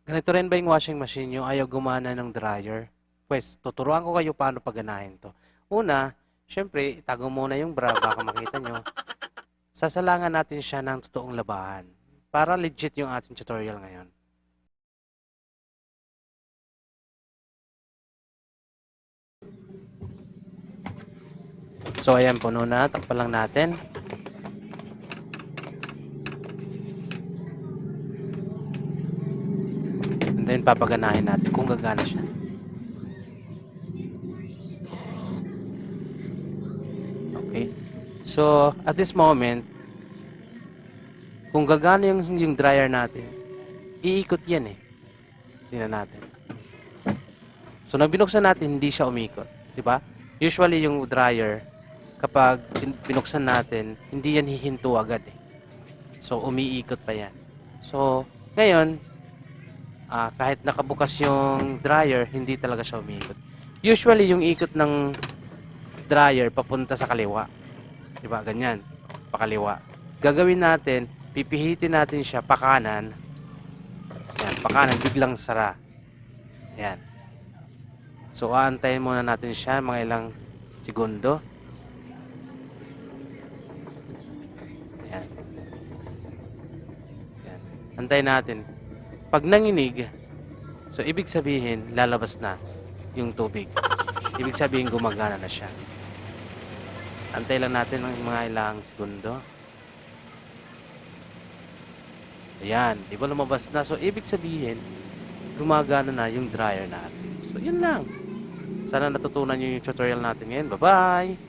Ganito rin ba yung washing machine nyo ayaw gumana ng dryer? Pues, tuturuan ko kayo paano pagganahin to. Una, syempre, itago muna yung bra, baka makita nyo. Sasalangan natin siya ng totoong labahan. Para legit yung ating tutorial ngayon. So, ayan, puno na. Takpan lang natin. And then, papaganahin natin kung gagana siya. Okay. So, at this moment, kung gagana yung dryer natin, iikot yan eh. Tingnan natin. So, nang binuksan natin, hindi siya umikot. Diba? Usually, yung dryer, kapag binuksan natin, hindi yan hihinto agad eh. So, umiikot pa yan. So, ngayon, kahit nakabukas yung dryer, hindi talaga siya umiikot. Usually, yung ikot ng dryer papunta sa kaliwa. Diba? Ganyan. Pakaliwa. Gagawin natin, pipihitin natin siya pakanan. Yan, pakanan, biglang sara. Yan. So, aantayin muna natin siya mga ilang segundo. Yan. Yan. Antayin natin. Pag nanginig, so ibig sabihin, lalabas na yung tubig. Ibig sabihin, gumagana na siya. Antay lang natin ng mga ilang segundo. Ayan, di ba lumabas na? So, ibig sabihin, gumagana na yung dryer natin. So, yun lang. Sana natutunan nyo yung tutorial natin ngayon. Bye-bye!